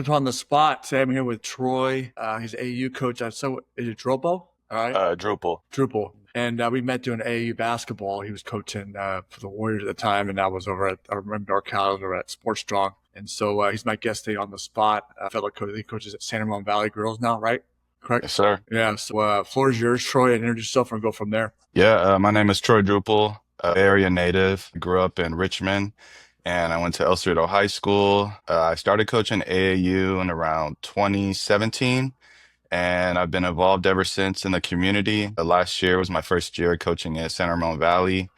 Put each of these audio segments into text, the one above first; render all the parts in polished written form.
On the spot. Today I'm here with Troy. He's AU coach at is it Druppal? All right, Drupal. Drupal. And we met doing AU basketball. He was coaching for the Warriors at the time, and I was over at I remember NorCal over at Sports Strong. And so he's my guest today on the spot. Fellow coach. He coaches at San Ramon Valley Girls now, right? Correct. Yes, sir. Yeah. So floor is yours, Troy, and introduce yourself and go from there. Yeah, my name is Troy Drupal, area native. Grew up in Richmond, and I went to El Cerrito High School. I started coaching AAU in around 2017, and I've been involved ever since in the community. The last year was my first year coaching at San Ramon Valley,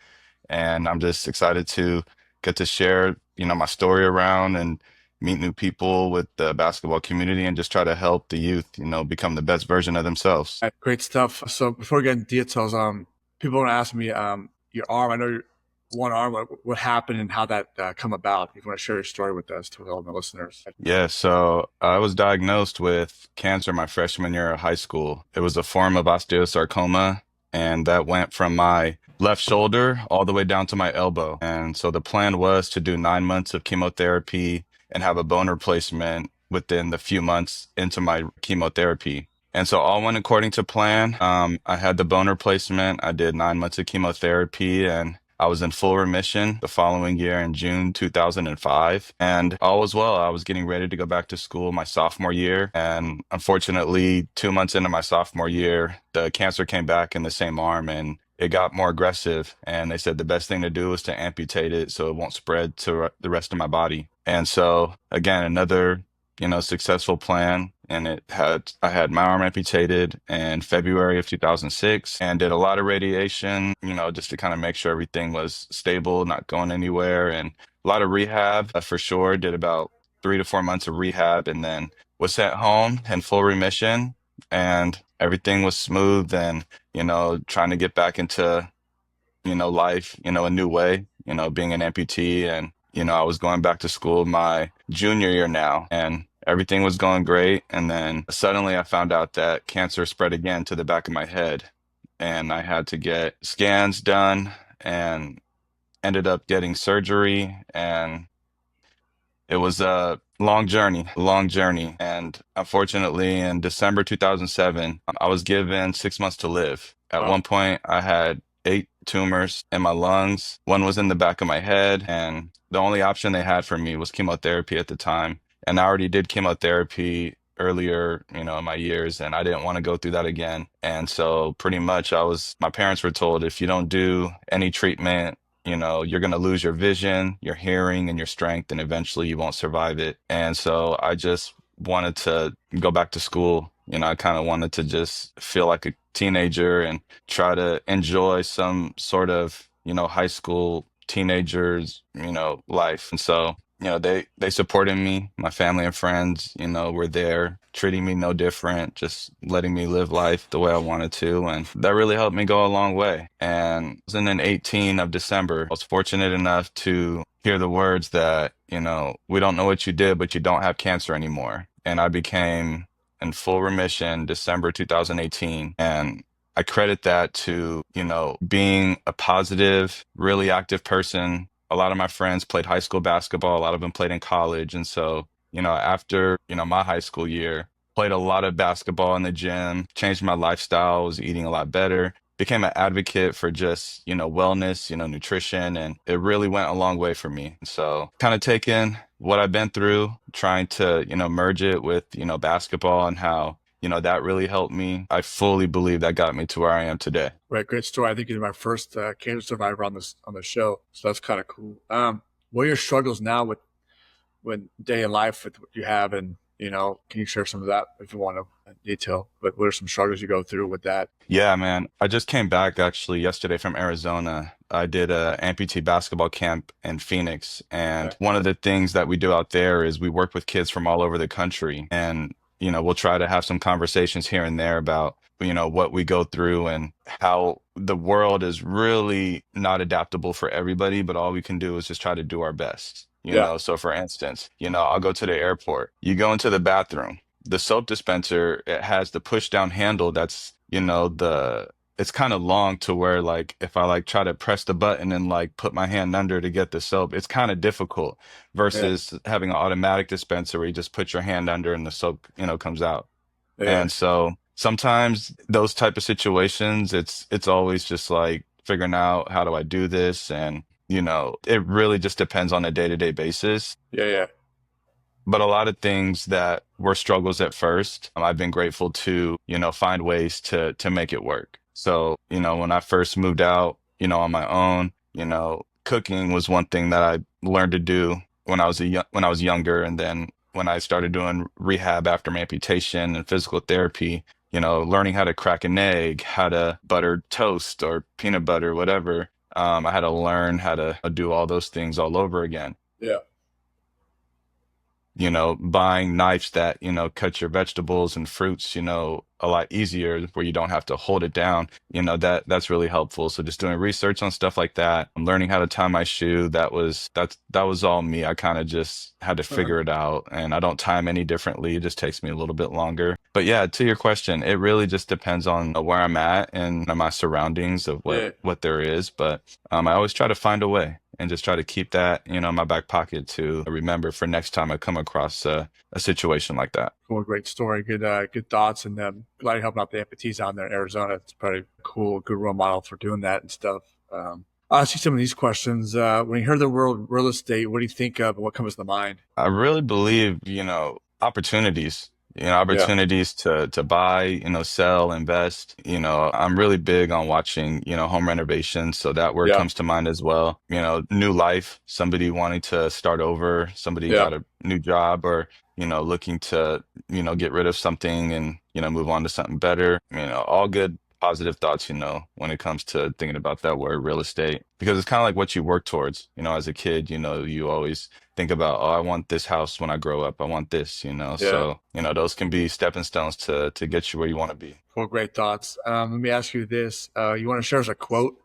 and I'm just excited to get to share, my story around and meet new people with the basketball community and just try to help the youth, become the best version of themselves. Great stuff. So before we get into details, people want to ask me, your arm. I know your one arm. What happened and how that come about? If you want to share your story with us, to all the listeners. Yeah, so I was diagnosed with cancer my freshman year of high school. It was a form of osteosarcoma, and that went from my left shoulder all the way down to my elbow. And so the plan was to do 9 months of chemotherapy and have a bone replacement within the few months into my chemotherapy. And so all went according to plan. I had the bone replacement. I did 9 months of chemotherapy, and I was in full remission the following year in June 2005. And all was well. I was getting ready to go back to school my sophomore year. And unfortunately, 2 months into my sophomore year, the cancer came back in the same arm and it got more aggressive. And they said the best thing to do was to amputate it so it won't spread to the rest of my body. And so, again, another successful plan. And I had my arm amputated in February of 2006 and did a lot of radiation, just to kind of make sure everything was stable, not going anywhere, and a lot of rehab for sure. Did about 3 to 4 months of rehab and then was sent home in full remission and everything was smooth and, trying to get back into, life, a new way, being an amputee and I was going back to school my junior year now, and everything was going great. And then suddenly I found out that cancer spread again to the back of my head, and I had to get scans done and ended up getting surgery. And it was a long journey. And unfortunately, in December 2007, I was given 6 months to live. At Wow. one point, I had 8 tumors in my lungs. One was in the back of my head, and the only option they had for me was chemotherapy at the time. And I already did chemotherapy earlier, in my years, and I didn't want to go through that again. And so pretty much my parents were told, if you don't do any treatment, you're going to lose your vision, your hearing, and your strength, and eventually you won't survive it. And so I just wanted to go back to school. I kind of wanted to just feel like a teenager and try to enjoy some sort of, high school teenagers, life. And so, they supported me. My family and friends, were there treating me no different, just letting me live life the way I wanted to. And that really helped me go a long way. And it was in 18 of December. I was fortunate enough to hear the words that, we don't know what you did, but you don't have cancer anymore. And I became in full remission December 2018. And I credit that to, being a positive, really active person. A lot of my friends played high school basketball. A lot of them played in college. And so, after, my high school year, played a lot of basketball in the gym, changed my lifestyle, was eating a lot better, became an advocate for just, wellness, nutrition. And it really went a long way for me. So kind of taking what I've been through, trying to, merge it with, basketball and how, that really helped me. I fully believe that got me to where I am today. Right, great story. I think you're my first cancer survivor on the show, so that's kind of cool. What are your struggles now with when day in life with what you have, and can you share some of that if you want to detail? But what are some struggles you go through with that? Yeah, man. I just came back actually yesterday from Arizona. I did a amputee basketball camp in Phoenix. And Okay. one of the things that we do out there is we work with kids from all over the country. And, we'll try to have some conversations here and there about, what we go through and how the world is really not adaptable for everybody, but all we can do is just try to do our best. Yeah. So for instance, I'll go to the airport. You go into the bathroom, the soap dispenser, it has the push down handle that's, the it's kind of long to where like if I like try to press the button and like put my hand under to get the soap, it's kind of difficult Yeah, versus having an automatic dispenser where you just put your hand under and the soap, comes out. yeah, And so sometimes those type of situations, it's always just like figuring out how do I do this, and it really just depends on a day-to-day basis. yeah, yeah. But a lot of things that were struggles at first, I've been grateful to, find ways to make it work. So, when I first moved out, on my own, cooking was one thing that I learned to do when I was younger, and then when I started doing rehab after my amputation and physical therapy, learning how to crack an egg, how to butter toast or peanut butter, whatever. I had to learn how to do all those things all over again. Yeah. Buying knives that, cut your vegetables and fruits, a lot easier where you don't have to hold it down, that's really helpful. So just doing research on stuff like that, learning how to tie my shoe, that was all me. I kind of just had to Uh-huh. figure it out, and I don't tie them any differently. It just takes me a little bit longer. But yeah, to your question, it really just depends on where I'm at and my surroundings of what Yeah. what there is. But I always try to find a way and just try to keep that, in my back pocket to remember for next time I come across a situation like that. Cool, great story. Good thoughts, and glad you're helping out the amputees out there in Arizona. It's probably cool, good role model for doing that and stuff. I'll ask you some of these questions. When you hear the word real estate, what do you think of? And what comes to mind? I really believe, opportunities, Yeah, opportunities to buy, sell, invest. I'm really big on watching, home renovations. So that word yeah, comes to mind as well. New life, somebody wanting to start over, somebody yeah, got a new job, or, looking to, get rid of something and, move on to something better. All good positive thoughts, when it comes to thinking about that word real estate, because it's kind of like what you work towards, as a kid, you always think about, oh, I want this house when I grow up. I want this, yeah. So, those can be stepping stones to get you where you want to be. Cool, great thoughts. Let me ask you this: you want to share us a quote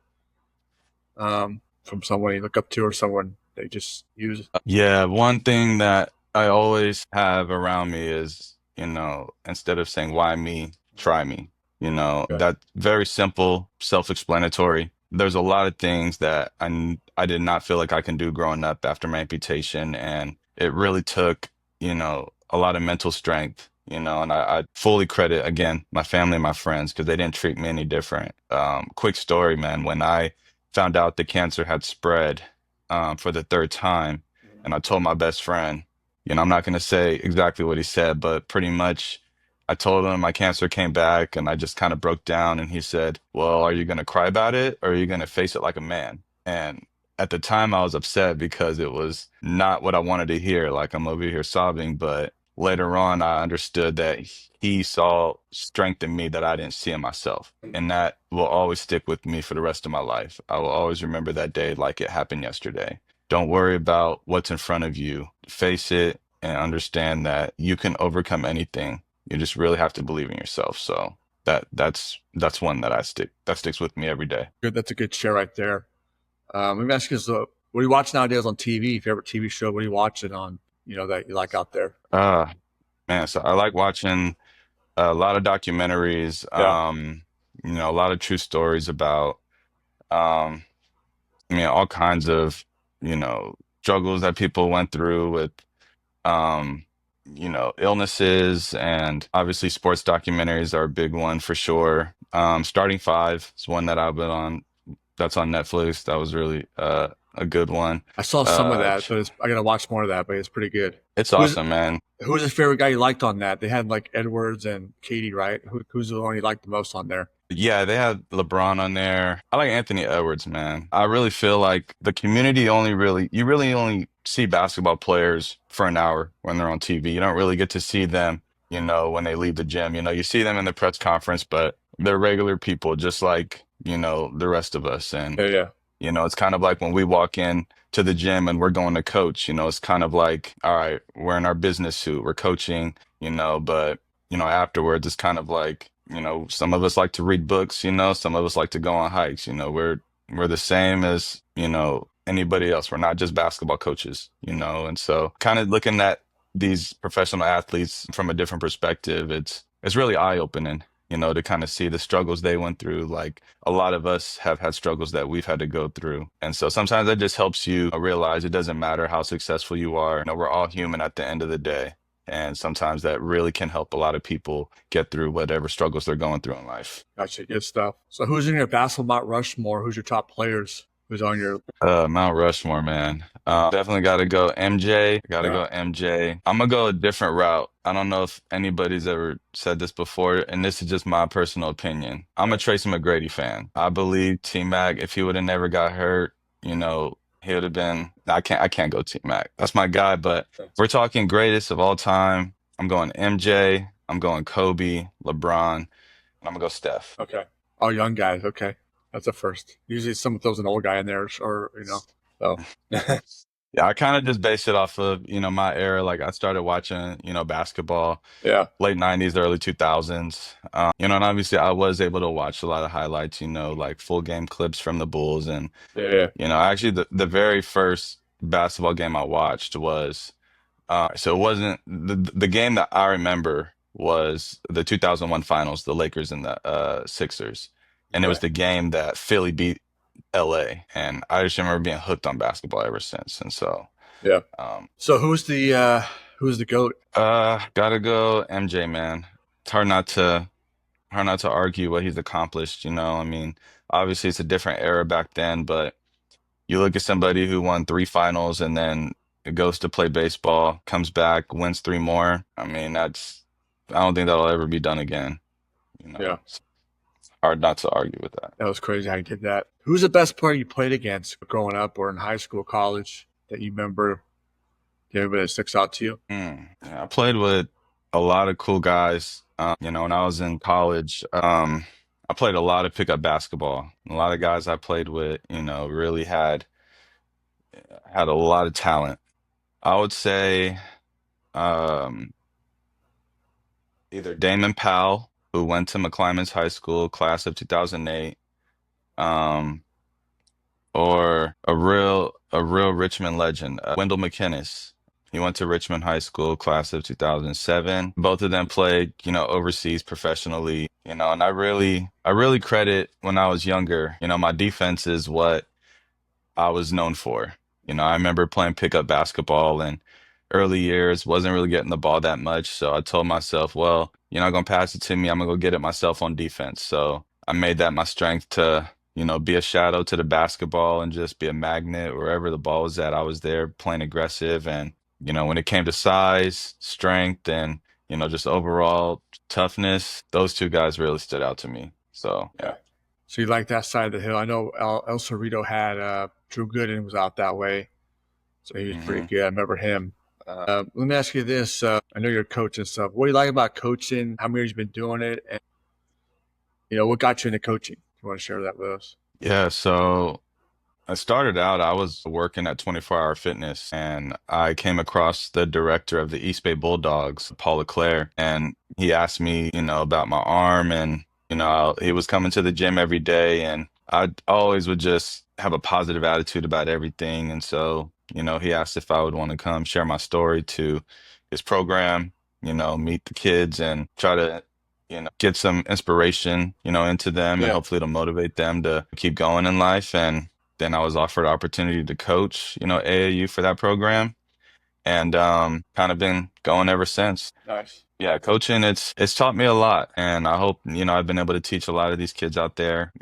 from someone you look up to or someone they just use? Yeah, one thing that I always have around me is, instead of saying why me, try me. Okay. That very simple, self-explanatory. There's a lot of things that I did not feel like I can do growing up after my amputation, and it really took, a lot of mental strength, and I fully credit again my family and my friends because they didn't treat me any different. Quick story, man. When I found out the cancer had spread for the third time. And I told my best friend, I'm not going to say exactly what he said, but pretty much I told him my cancer came back, and I just kind of broke down. And he said, well, are you going to cry about it, or are you going to face it like a man? And at the time, I was upset because it was not what I wanted to hear. Like, I'm over here sobbing. But later on, I understood that he saw strength in me that I didn't see in myself. And that will always stick with me for the rest of my life. I will always remember that day like it happened yesterday. Don't worry about what's in front of you. Face it and understand that you can overcome anything. You just really have to believe in yourself. So that's one that sticks with me every day. Good. That's a good share right there. Let me ask you this: what do you watch nowadays on TV? Favorite TV show? What do you watch it on? That you like out there? Uh Man, so I like watching a lot of documentaries, Yeah, a lot of true stories about um all kinds of, struggles that people went through with um, illnesses, and obviously sports documentaries are a big one for sure. Starting Five is one that I've been on. That's on Netflix. That was really a good one. I saw some of that, but I gotta watch more of that. But it's pretty good. It's Who's awesome, man. who's your favorite guy you liked on that? They had like Edwards and Katie, right? Who's the one you liked the most on there? Yeah, they had LeBron on there. I like Anthony Edwards, man. I really feel like the community you really only see basketball players for an hour when they're on TV. You don't really get to see them, when they leave the gym. You see them in the press conference, but they're regular people just like, the rest of us. And Yeah, yeah, it's kind of like when we walk in to the gym and we're going to coach, it's kind of like, all right, we're in our business suit, we're coaching, but, afterwards it's kind of like, some of us like to read books, some of us like to go on hikes, we're the same as, anybody else. We're not just basketball coaches, and so kind of looking at these professional athletes from a different perspective, it's really eye-opening. to kind of see the struggles they went through. Like a lot of us have had struggles that we've had to go through. And so sometimes that just helps you realize it doesn't matter how successful you are. We're all human at the end of the day. And sometimes that really can help a lot of people get through whatever struggles they're going through in life. Gotcha. Good stuff. So who's in your basketball Mount Rushmore? Who's your top players? Who's on your Mount Rushmore, man. Definitely got to go MJ. Got to yeah. go MJ. I'm gonna go a different route. I don't know if anybody's ever said this before, and this is just my personal opinion. I'm a Tracy McGrady fan. I believe T Mac, if he would have never got hurt, he would have been. I can't go T Mac. That's my guy. But we're talking greatest of all time. I'm going MJ. I'm going Kobe, LeBron, and I'm gonna go Steph. Okay. All young guys. Okay. That's a first. Usually someone throws an old guy in there or so. Yeah, I kind of just based it off of, my era. Like I started watching, basketball Yeah. late 90s, early 2000s. And obviously I was able to watch a lot of highlights, like full game clips from the Bulls. And, Yeah. Yeah. actually the very first basketball game I watched was, so it wasn't the game that I remember was the 2001 finals, the Lakers and the Sixers. And it was Okay. the game that Philly beat LA. And I just remember being hooked on basketball ever since. And so, Yeah. um, So who's the GOAT? gotta go MJ, man. It's hard not to argue what he's accomplished, I mean, obviously it's a different era back then, but you look at somebody who won three finals and then goes to play baseball, comes back, wins three more. I mean, I don't think that'll ever be done again. Yeah. It's hard not to argue with that. That was crazy how you did that. Who's the best player you played against growing up or in high school, college that you remember? Anybody that sticks out to you? Yeah, I played with a lot of cool guys. When I was in college, I played a lot of pickup basketball. A lot of guys I played with, really had a lot of talent. I would say um, either Damon Powell, who went to McClymonds High School, class of 2008, um, or a real Richmond legend, Wendell McKinnis. He went to Richmond High School, class of 2007. Both of them played, overseas professionally, and I really credit when I was younger, my defense is what I was known for. I remember playing pickup basketball in early years, wasn't really getting the ball that much. So I told myself, well, you're not going to pass it to me. I'm going to go get it myself on defense. So I made that my strength to, be a shadow to the basketball and just be a magnet wherever the ball was at. I was there playing aggressive. And, when it came to size, strength, and, just overall toughness, those two guys really stood out to me. So, Yeah. yeah. So you like that side of the hill? I know El Cerrito had Drew Gooden was out that way, so he was pretty hmm good. I remember him. Let me ask you this: I know you're a coach and stuff. What do you like about coaching? How many years you been doing it? And what got you into coaching? You want to share that with us? Yeah. So, I started out, I was working at 24 Hour Fitness and I came across the director of the East Bay Bulldogs, Paul Leclerc, and he asked me, about my arm and, he was coming to the gym every day and I always would just have a positive attitude about everything. And so, he asked if I would want to come share my story to his program, meet the kids and try to, get some inspiration, into them and Yeah. hopefully it'll motivate them to keep going in life. And then I was offered the opportunity to coach, AAU for that program and kind of been going ever since. Nice. Yeah, coaching it's taught me a lot and I hope, I've been able to teach a lot of these kids out there,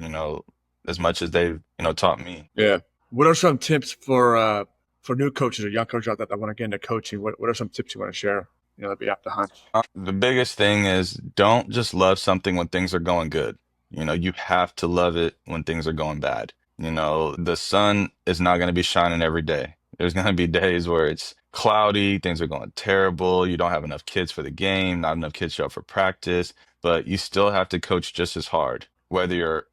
as much as they've, taught me. Yeah. What are some tips for new coaches or young coaches out there that want to get into coaching? What are some tips you want to share? That we have to hunch. The biggest thing is don't just love something when things are going good. You have to love it when things are going bad. The sun is not going to be shining every day. There's going to be days where it's cloudy, things are going terrible, you don't have enough kids for the game, not enough kids show up for practice, but you still have to coach just as hard. Whether you're,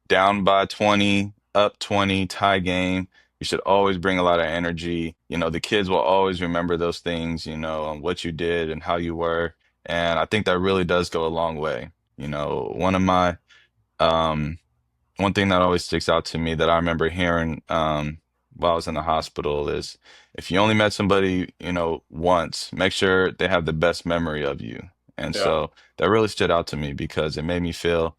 down by 20, up 20, tie game, you should always bring a lot of energy. The kids will always remember those things, on what you did and how you were. And I think that really does go a long way. One of my um one thing that always sticks out to me that I remember hearing while I was in the hospital is if you only met somebody, once, make sure they have the best memory of you. And Yeah. so that really stood out to me because it made me feel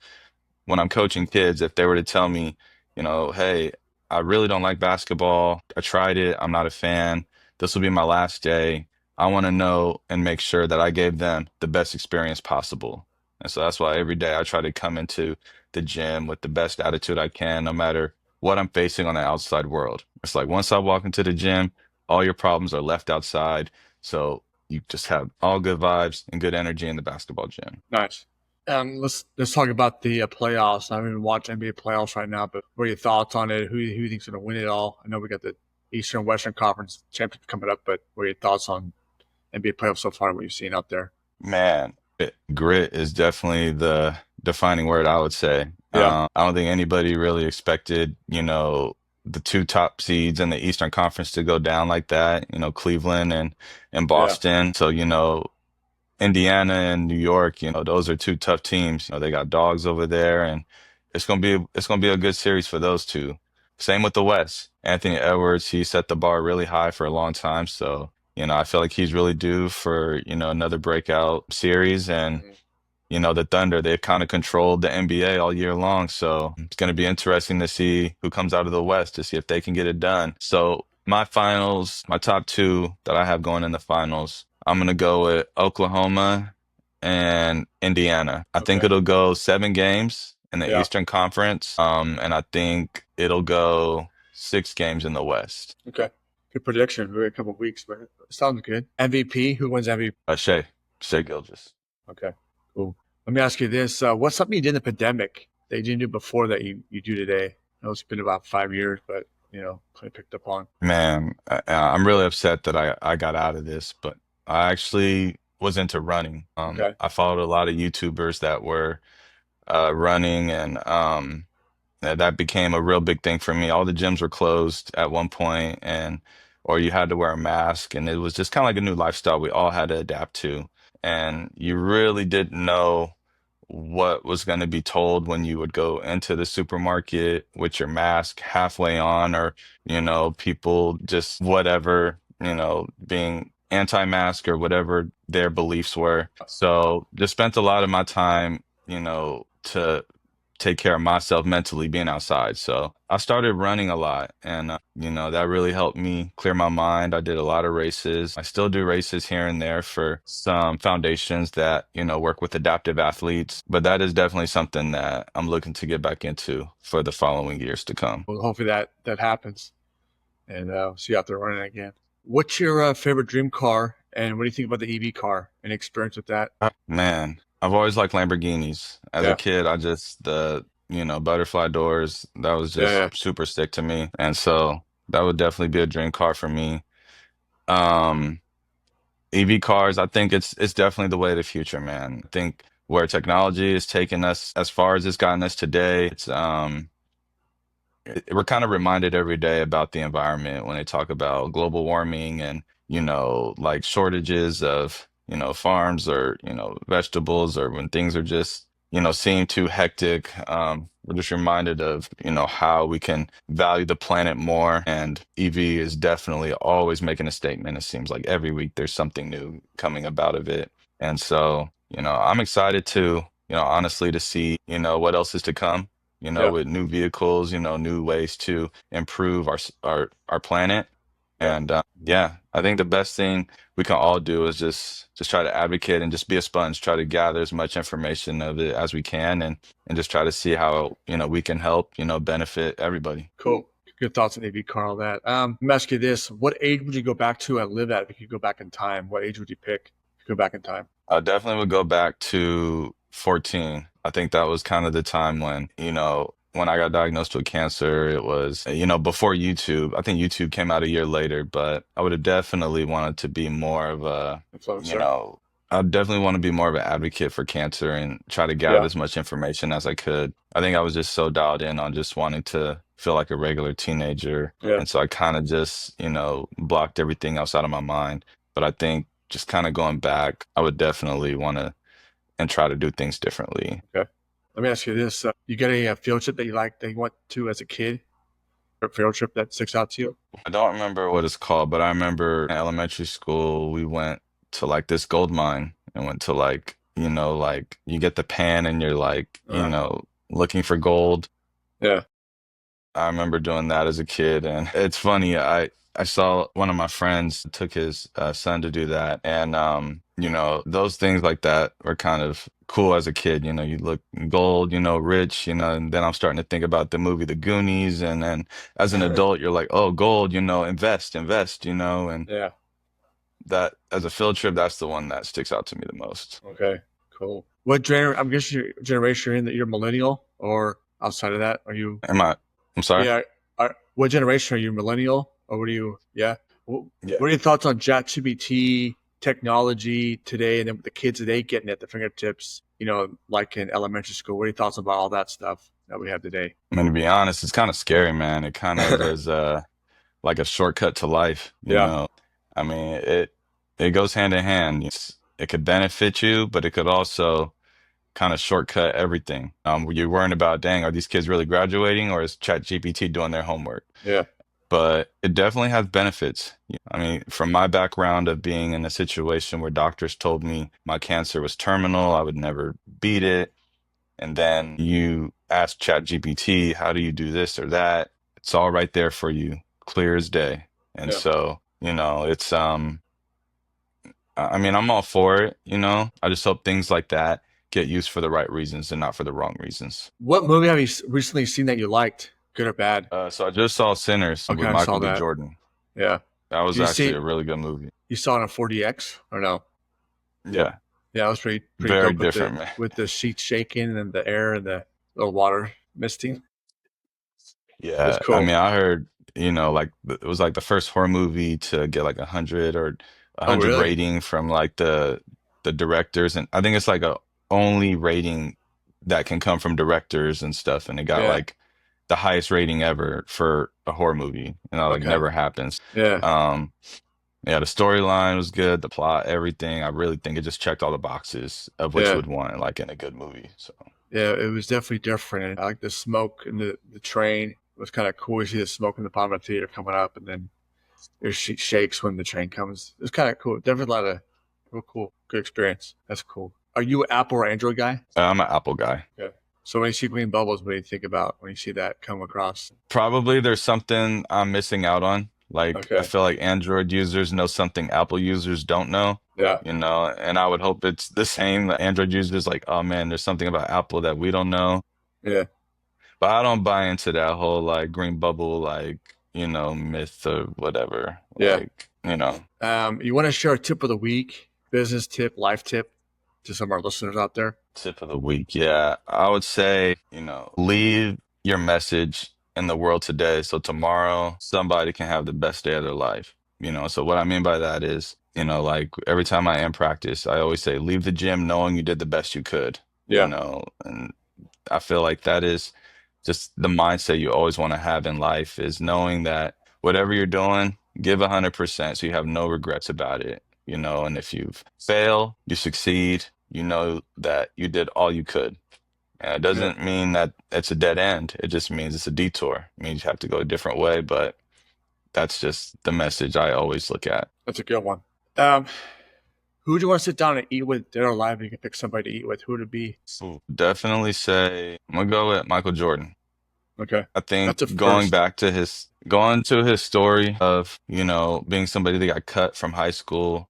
when I'm coaching kids, if they were to tell me, hey, I really don't like basketball. I tried it. I'm not a fan. This will be my last day. I want to know and make sure that I gave them the best experience possible. And so that's why every day I try to come into the gym with the best attitude I can, no matter what I'm facing on the outside world. It's like once I walk into the gym, all your problems are left outside. So you just have all good vibes and good energy in the basketball gym. Nice. Let's talk about the playoffs. I haven't even watched NBA playoffs right now, but what are your thoughts on it? Who you think's going to win it all? I know we got the Eastern Western Conference championship coming up, but what are your thoughts on NBA playoffs so far? What you've seen out there? Man, grit is definitely the defining word, I would say. Yeah, I don't think anybody really expected, the two top seeds in the Eastern Conference to go down like that, Cleveland and yeah, Boston. So, Indiana and New York, those are two tough teams. They got dogs over there, and it's gonna be a good series for those two. Same with the West. Anthony Edwards, he set the bar really high for a long time. So, I feel like he's really due for, another breakout series. And mhm. the Thunder, they've kind of controlled the NBA all year long. So it's going to be interesting to see who comes out of the West to see if they can get it done. So my finals, my top two that I have going in the finals, I'm going to go with Oklahoma and Indiana. I think Okay, it'll go 7 games in the yeah, Eastern Conference. And I think it'll go 6 games in the West. okay. Good prediction. Maybe a couple of weeks, but it sounds good. MVP. Who wins MVP? Shea Gilgeous. Okay, cool. Let me ask you this: what's something you did in the pandemic that you didn't do before that you do today? I know it's been about 5 years, but kind of picked up on. Man, I'm really upset that I got out of this, but I actually was into running. Okay, I followed a lot of YouTubers that were running, and that became a real big thing for me. All the gyms were closed at one point, and or you had to wear a mask, and it was just kind of like a new lifestyle we all had to adapt to. And you really didn't know what was going to be told when you would go into the supermarket with your mask halfway on, or, people just whatever, being anti-mask or whatever their beliefs were. So just spent a lot of my time, to take care of myself mentally being outside. So I started running a lot, and that really helped me clear my mind. I did a lot of races. I still do races here and there for some foundations that, work with adaptive athletes, but that is definitely something that I'm looking to get back into for the following years to come. well, hopefully that happens, and see you out there running again. What's your favorite dream car, and what do you think about the EV car? Any experience with that? Man, I've always liked Lamborghinis. As a Yeah, kid, I just butterfly doors, that was yeah, just yeah. super sick to me. And so that would definitely be a dream car for me. Um, EV cars, I think it's definitely the way of the future, man. I think where technology is taking us as far as it's gotten us today, we're kind of reminded every day about the environment when they talk about global warming and, like shortages of, farms or, vegetables, or when things are just, seem too hectic. We're just reminded of, how we can value the planet more. And EV is definitely always making a statement. It seems like every week there's something new coming about of it. And so, I'm excited to, honestly, to see, what else is to come, Yeah, with new vehicles, new ways to improve our planet. yeah. And yeah, I think the best thing we can all do is just try to advocate and just be a sponge, try to gather as much information of it as we can, and just try to see how, we can help, benefit everybody. Cool. Good thoughts on AV car, all that. Let me ask you this: what age would you go back to and live at if you could go back in time? What age would you pick if you go back in time? I definitely would go back to 14. I think that was kind of the time when, when I got diagnosed with cancer, it was, before YouTube. I think YouTube came out a year later, but I would have definitely wanted to be more of a, you Influencer. know, I definitely want to be more of an advocate for cancer and try to gather Yeah, as much information as I could. I think I was just so dialed in on just wanting to feel like a regular teenager. yeah. And so I kind of just, blocked everything else out of my mind. But I think just kind of going back, I would definitely want to and try to do things differently. Okay. Let me ask you this: you got a field trip that you like that you went to as a kid? A field trip that sticks out to you? I don't remember what it's called, but I remember in elementary school we went to like this gold mine and went to like, like you get the pan and you're like, Uh, looking for gold. yeah. I remember doing that as a kid, and it's funny. I saw one of my friends took his son to do that, and those things like that were kind of cool as a kid. You look gold, rich, and then I'm starting to think about the movie The Goonies, and then as an adult, you're like, oh, gold, invest, invest, and Yeah. that as a field trip, that's the one that sticks out to me the most. Okay. Cool. I'm guessing your generation you're in that you're millennial or outside of that? Are you? Am I? I'm sorry. Yeah. What generation are you? Millennial or what are you? Yeah. Yeah. What are your thoughts on ChatGPT technology today, and then with the kids today getting at the fingertips? Like in elementary school. What are your thoughts about all that stuff that we have today? I mean, to be honest, it's kind of scary, man. It kind of is like a shortcut to life. Yeah. I mean, it goes hand in hand. It could benefit you, but it could also kind of shortcut everything. You're worrying about, dang, are these kids really graduating or is ChatGPT doing their homework? Yeah. But it definitely has benefits. I mean, from my background of being in a situation where doctors told me my cancer was terminal, I would never beat it. And then you ask ChatGPT, how do you do this or that? It's all right there for you, clear as day. And Yeah. so, it's I mean, I'm all for it. I just hope things like that get used for the right reasons and not for the wrong reasons. What movie have you recently seen that you liked, good or bad? So I just saw Sinners Okay, with I Michael saw B. that. Jordan. Yeah. That Did was you actually see? a really good movie. You saw it on 4DX or no? Yeah, Yeah, it was pretty very dope with different, man. the sheets shaking and the air and the little water misting. It was Yeah, I cool. mean, I heard, like it was like the first horror movie to get like 100 or a Oh, 100 really? rating from like the directors, and I think it's like a only rating that can come from directors and stuff, and it got Yeah. like the highest rating ever for a horror movie. Like Okay. never happens. Yeah. Um, yeah, the storyline was good, the plot, everything. I really think it just checked all the boxes of what you Yeah. would want like in a good movie. So. Yeah. It was definitely different. I like the smoke and the train. It was kind of cool to see the smoke in the bottom of the theater coming up, and then shakes when the train comes. It was kind of cool. Definitely a lot of real cool, good experience. That's cool. Are you an Apple or Android guy? I'm an Apple guy. Yeah. So when you see green bubbles, what do you think about when you see that come across? Probably there's something I'm missing out on. Like I Okay. feel like Android users know something Apple users don't know, Yeah. and I would hope it's the same. The Android users like, oh man, there's something about Apple that we don't know. Yeah. But I don't buy into that whole like green bubble like, myth or whatever. Yeah. Like. You want to share a tip of the week, business tip, life tip to some of our listeners out there? Tip of the week. Yeah. I would say, leave your message in the world today so tomorrow somebody can have the best day of their life. So what I mean by that is, like every time I am practice, I always say, leave the gym knowing you did the best you could, Yeah. and I feel like that is just the mindset you always want to have in life is knowing that whatever you're doing, give 100% so you have no regrets about it. And if you fail, you succeed, you know that you did all you could. And it Yeah. doesn't mean that it's a dead end. It just means it's a detour. It means you have to go a different way, but that's just the message I always look at. That's a good one. Um, who would you want to sit down and eat with, dead or alive? You can pick somebody to eat with. Who would it be? Ooh, definitely say I'm gonna go with Michael Jordan. Okay. I think That's a going first. back to his story of, being somebody that got cut from high school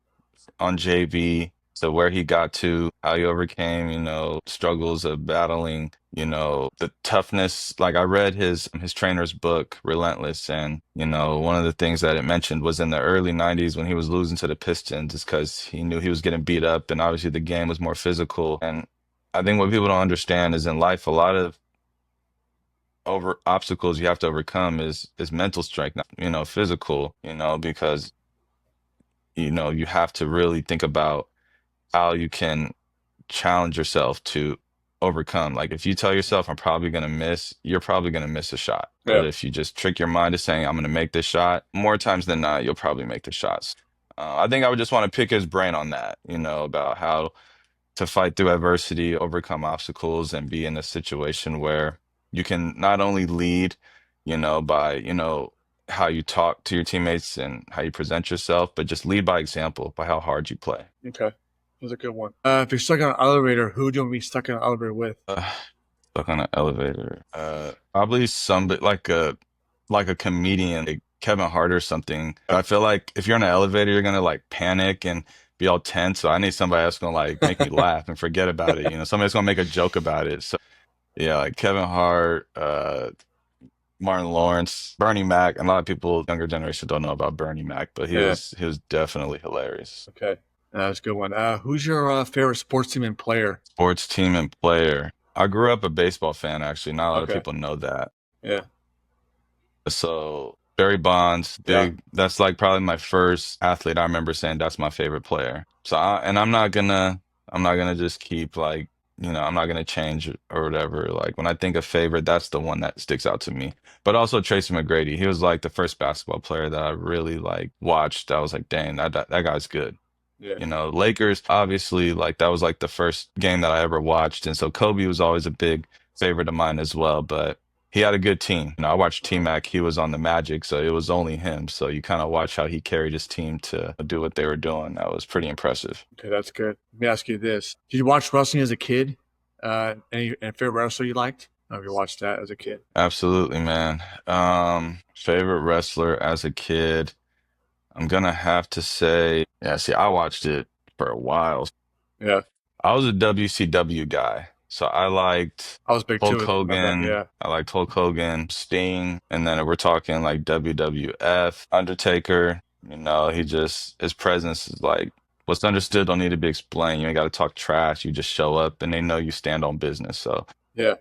on JV to where he got to, how he overcame, struggles of battling, the toughness. Like I read his trainer's book, Relentless, and one of the things that it mentioned was in the early 90s when he was losing to the Pistons is because he knew he was getting beat up and obviously the game was more physical. And I think what people don't understand is in life, a lot of over obstacles you have to overcome is mental strength, not, physical, because you have to really think about how you can challenge yourself to overcome. Like if you tell yourself I'm probably gonna miss, you're probably gonna miss a shot. But Yeah. if you just trick your mind to saying I'm gonna make this shot, more times than not, you'll probably make the shots. I think I would just want to pick his brain on that, about how to fight through adversity, overcome obstacles, and be in a situation where you can not only lead, by, how you talk to your teammates and how you present yourself, but just lead by example, by how hard you play. Okay. That's a good one. If you're stuck on an elevator, who do you want to be stuck in an elevator with? Uh, Stuck on an elevator. Probably somebody like a comedian, like Kevin Hart or something. I feel like if you're in an elevator, you're gonna like panic and be all tense. So I need somebody that's gonna like make me laugh and forget about it. Somebody's gonna make a joke about it. So yeah, like Kevin Hart, Martin Lawrence, Bernie Mac. A lot of people, younger generation, don't know about Bernie Mac, but he Yeah. was he was definitely hilarious. Okay. That's a good one. Who's your favorite sports team and player? Sports team and player. I grew up a baseball fan, actually. Not a lot of Okay. people know that. Yeah. So Barry Bonds, Yeah. big. That's like probably my first athlete. I remember saying that's my favorite player. And I'm not gonna just keep like, I'm not gonna change it or whatever. Like when I think of favorite, that's the one that sticks out to me. But also Tracy McGrady. He was like the first basketball player that I really like watched. I was like, dang, that guy's good. Yeah. Lakers, obviously, like that was like the first game that I ever watched. And so Kobe was always a big favorite of mine as well. But he had a good team. I watched T-Mac, he was on the Magic, so it was only him. So you kind of watch how he carried his team to do what they were doing. That was pretty impressive. Okay, that's good. Let me ask you this: did you watch wrestling as a kid? Any favorite wrestler you liked? I don't know if you watched that as a kid. Absolutely, man. Favorite wrestler as a kid, I'm gonna have to say, yeah, see, I watched it for a while. Yeah, I was a WCW guy, so I liked I was big Hulk too about that. Hogan. Yeah, I liked Hulk Hogan, Sting, and then if we're talking like WWF, Undertaker. His presence is like what's understood don't need to be explained. You ain't got to talk trash. You just show up, and they know you stand on business. So yeah.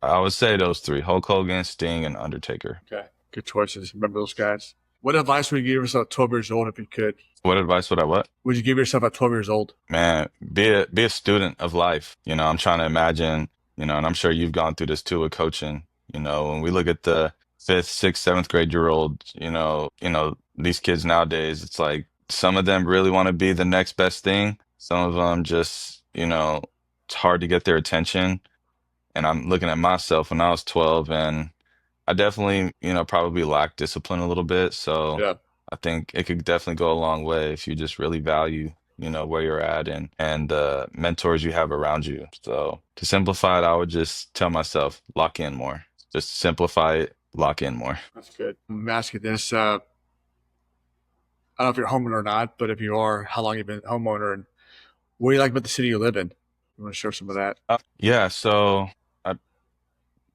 I would say those three: Hulk Hogan, Sting, and Undertaker. Okay, good choices. Remember those guys. What advice would you give yourself at 12 years old if you could? What advice would I what? Would you give yourself at 12 years old? Man, be a student of life. I'm trying to imagine, and I'm sure you've gone through this too with coaching. When we look at the fifth, sixth, seventh grade year old, these kids nowadays, it's like some of them really want to be the next best thing. Some of them just, it's hard to get their attention. And I'm looking at myself when I was 12 and I definitely, probably lack discipline a little bit. So Yeah. I think it could definitely go a long way if you just really value, where you're at and the mentors you have around you. So to simplify it, I would just tell myself, lock in more. Just simplify it, lock in more. That's good. Let me ask you this. I don't know if you're a homeowner or not, but if you are, how long have you been a homeowner and what do you like about the city you live in? You want to share some of that? Yeah, so I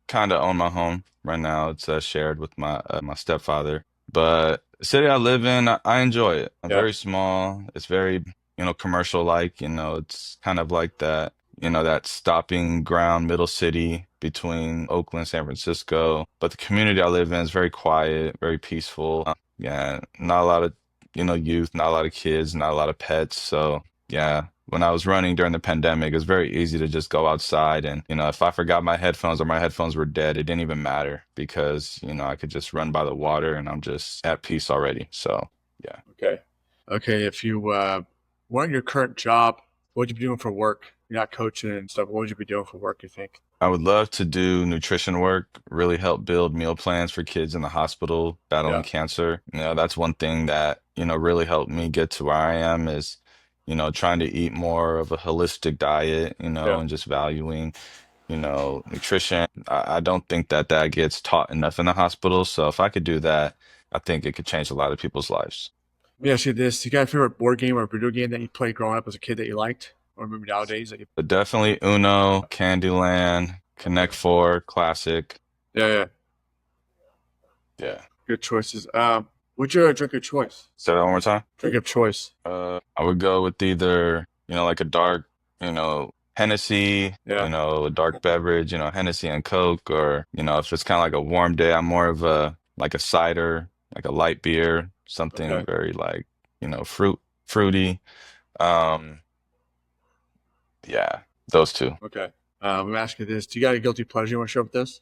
kind of own my home right now. It's shared with my stepfather. But the city I live in, I enjoy it. I'm Yeah. very small. It's very, commercial like, it's kind of like that, that stopping ground middle city between Oakland, San Francisco. But the community I live in is very quiet, very peaceful. Yeah, not a lot of, youth, not a lot of kids, not a lot of pets. So yeah, when I was running during the pandemic, it was very easy to just go outside and, if I forgot my headphones or my headphones were dead, it didn't even matter because, I could just run by the water and I'm just at peace already. So, yeah. Okay. Okay. If you weren't your current job, what would you be doing for work? You're not coaching and stuff. What would you be doing for work, you think? I would love to do nutrition work, really help build meal plans for kids in the hospital battling Yeah. cancer. That's one thing that, really helped me get to where I am is, trying to eat more of a holistic diet, Yeah. and just valuing nutrition. I don't think that gets taught enough in the hospital. So if I could do that, I think it could change a lot of people's lives. Let me ask you this. You got a favorite board game or video game that you played growing up as a kid that you liked? Or maybe nowadays that you But definitely Uno, Candyland, Connect Okay. Four, Classic. Yeah, yeah. Yeah. Good choices. What's your drink of choice? Say that one more time. Drink of choice. I would go with either, like a dark, Hennessy, Yeah. a dark beverage, Hennessy and Coke, or, if it's kind of like a warm day, I'm more of like a cider, like a light beer, something Okay. very like, fruity. Um, yeah, those two. Okay. Let me ask you this. Do you got a guilty pleasure you want to share with this?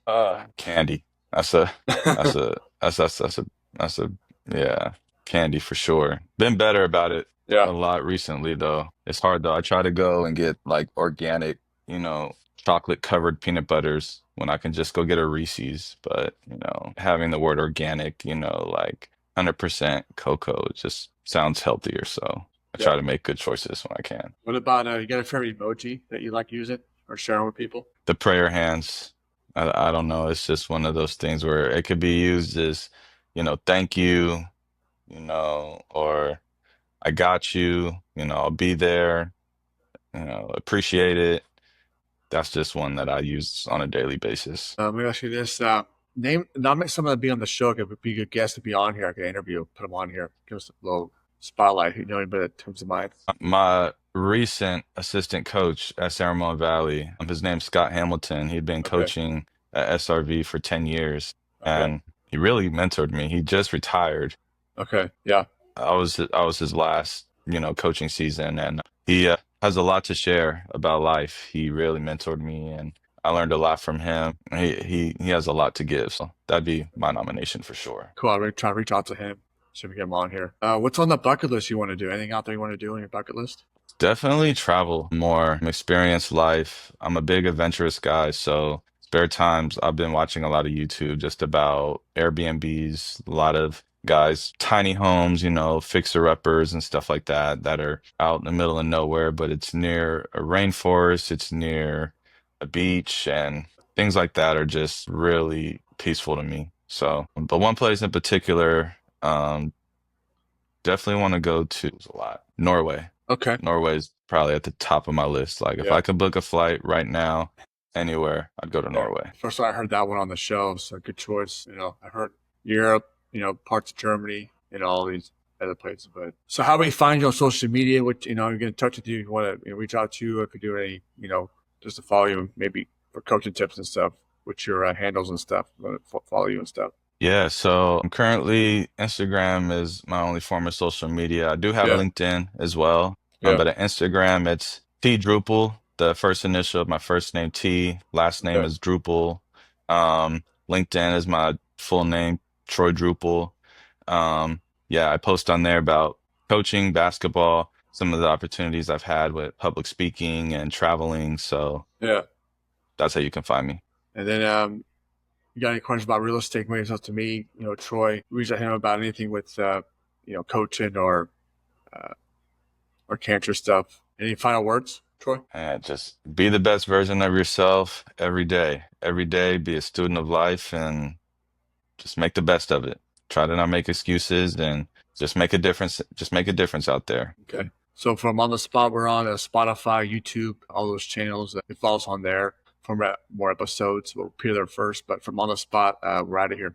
Candy. That's a, that's a, that's a, yeah, candy for sure. Been better about it Yeah. a lot recently though. It's hard though. I try to go and get like organic, chocolate covered peanut butters when I can just go get a Reese's. But, having the word organic, like 100% cocoa just sounds healthier. So I Yeah. try to make good choices when I can. What about you got a favorite emoji that you like using or sharing with people? The prayer hands, I don't know. It's just one of those things where it could be used as, thank you, or I got you, I'll be there, appreciate it. That's just one that I use on a daily basis. Let me ask you this: nominate someone to be on the show. It would be a good guest to be on here. I could interview, put them on here, give us a little spotlight. You know anybody that comes to mind? My recent assistant coach at San Ramon Valley, his name's Scott Hamilton. He'd been Okay, coaching at SRV for 10 years, okay, and he really mentored me. He just retired. okay. Yeah, I was his last, coaching season, and he has a lot to share about life. He really mentored me, and I learned a lot from him. He has a lot to give, so that'd be my nomination for sure. cool. I'm gonna try to reach out to him. See if we get him on here. What's on the bucket list you want to do? Anything out there you want to do on your bucket list? Definitely travel more, experience life. I'm a big adventurous guy, so spare times I've been watching a lot of YouTube just about Airbnbs, a lot of guys, tiny homes, fixer-uppers and stuff like that are out in the middle of nowhere, but it's near a rainforest, it's near a beach, and things like that are just really peaceful to me. So, but one place in particular, definitely want to go to a lot. Norway. Okay. Norway's probably at the top of my list. Like if Yeah. I could book a flight right now, anywhere, I'd go to Yeah. Norway. First time I heard that one on the show, so good choice. I heard Europe, parts of Germany, and all these other places. But so, how do we find you on social media? What get in touch with you? You want to reach out to you if you do any, just to follow you, maybe for coaching tips and stuff, with your handles and stuff. Follow you and stuff. Yeah, so I'm currently Instagram is my only form of social media. I do have Yeah, LinkedIn as well. yeah, But at Instagram it's T Druppal, the first initial of my first name T, last name okay, is Druppal. LinkedIn is my full name, Troy Druppal. Yeah, I post on there about coaching, basketball, some of the opportunities I've had with public speaking and traveling. So yeah. that's how you can find me. And then you got any questions about real estate? Maybe it's up to me. Troy, reach out to him about anything with coaching uh, or cancer stuff. Any final words, Troy? And just be the best version of yourself every day. Every day, be a student of life and just make the best of it. Try to not make excuses and just make a difference. Just make a difference out there. Okay. So from On the Spot, we're on Spotify, YouTube, all those channels. It follows on there for more episodes. We'll appear there first. But from On the Spot, we're out of here.